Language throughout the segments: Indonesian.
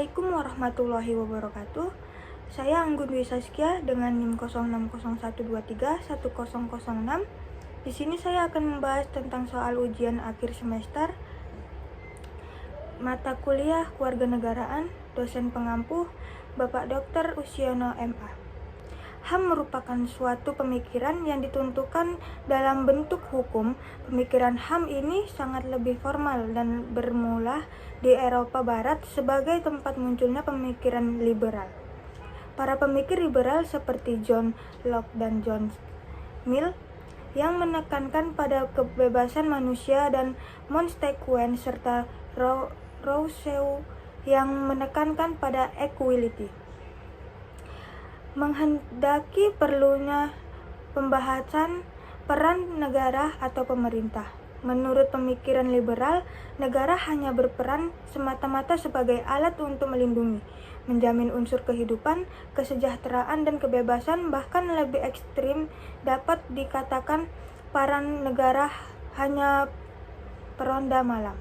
Assalamualaikum warahmatullahi wabarakatuh. Saya Anggun Dwi Saskia dengan NIM 0601231006. Di sini saya akan membahas tentang soal ujian akhir semester mata kuliah Kewarganegaraan, dosen pengampu Bapak Dr. Usiono MA. HAM merupakan suatu pemikiran yang ditentukan dalam bentuk hukum. Pemikiran HAM ini sangat lebih formal dan bermula di Eropa Barat sebagai tempat munculnya pemikiran liberal. Para pemikir liberal seperti John Locke dan John Mill yang menekankan pada kebebasan manusia dan Montesquieu serta Rousseau yang menekankan pada equality. Menghendaki perlunya pembahasan peran negara atau pemerintah. Menurut pemikiran liberal, negara hanya berperan semata-mata sebagai alat untuk melindungi, menjamin unsur kehidupan, kesejahteraan, dan kebebasan. Bahkan lebih ekstrim dapat dikatakan peran negara hanya peronda malam.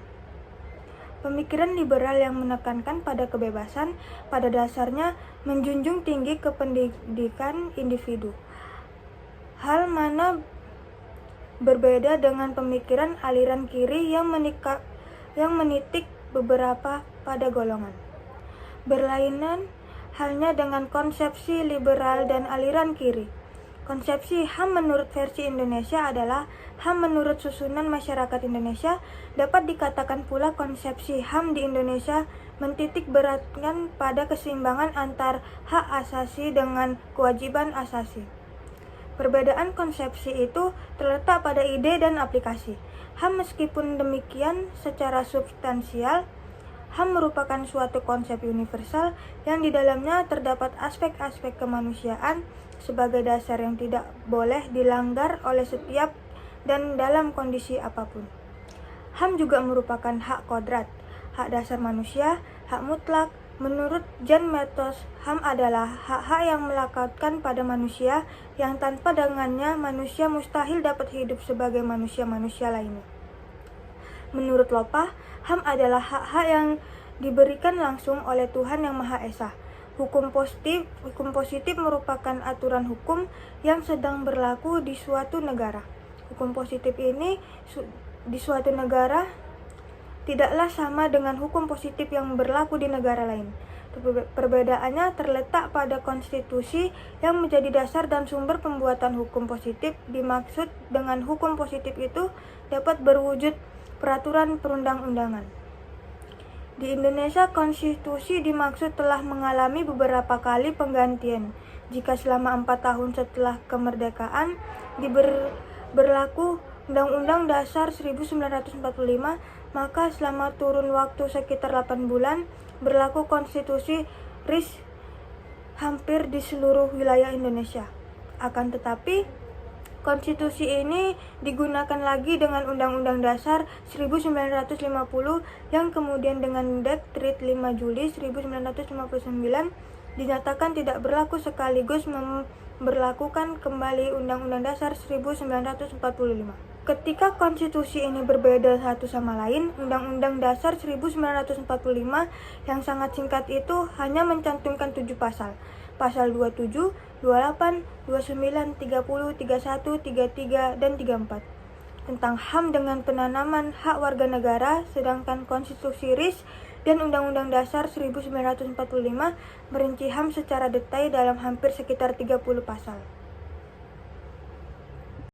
Pemikiran liberal yang menekankan pada kebebasan pada dasarnya menjunjung tinggi kependidikan individu. Hal mana berbeda dengan pemikiran aliran kiri yang menitik beberapa pada golongan. Berlainan halnya dengan konsepsi liberal dan aliran kiri. Konsepsi HAM menurut versi Indonesia adalah HAM menurut susunan masyarakat Indonesia. Dapat dikatakan pula konsepsi HAM di Indonesia mentitik beratkan pada keseimbangan antar hak asasi dengan kewajiban asasi. Perbedaan konsepsi itu terletak pada ide dan aplikasi. HAM meskipun demikian secara substansial, HAM merupakan suatu konsep universal yang di dalamnya terdapat aspek-aspek kemanusiaan sebagai dasar yang tidak boleh dilanggar oleh setiap dan dalam kondisi apapun. HAM juga merupakan hak kodrat, hak dasar manusia, hak mutlak. Menurut Jan Matos, HAM adalah hak-hak yang melekatkan pada manusia yang tanpa dengannya manusia mustahil dapat hidup sebagai manusia-manusia lainnya. Menurut Lopa, HAM adalah hak-hak yang diberikan langsung oleh Tuhan Yang Maha Esa. Hukum positif merupakan aturan hukum yang sedang berlaku di suatu negara. Hukum positif ini di suatu negara tidaklah sama dengan hukum positif yang berlaku di negara lain. Perbedaannya terletak pada konstitusi yang menjadi dasar dan sumber pembuatan hukum positif. Dimaksud dengan hukum positif itu dapat berwujud peraturan perundang-undangan. Di Indonesia, konstitusi dimaksud telah mengalami beberapa kali penggantian. Jika selama 4 tahun setelah kemerdekaan berlaku Undang-Undang Dasar 1945, maka selama turun waktu sekitar 8 bulan berlaku konstitusi RIS hampir di seluruh wilayah Indonesia. Akan tetapi, konstitusi ini digunakan lagi dengan Undang-Undang Dasar 1950 yang kemudian dengan Dekret 5 Juli 1959 dinyatakan tidak berlaku sekaligus memberlakukan kembali Undang-Undang Dasar 1945. Ketika konstitusi ini berbeda satu sama lain, Undang-Undang Dasar 1945 yang sangat singkat itu hanya mencantumkan 7 pasal. Pasal 27, 28, 29, 30, 31, 33, dan 34 tentang HAM dengan penanaman hak warga negara, sedangkan konstitusi RIS dan Undang-Undang Dasar 1945 merinci HAM secara detail dalam hampir sekitar 30 pasal.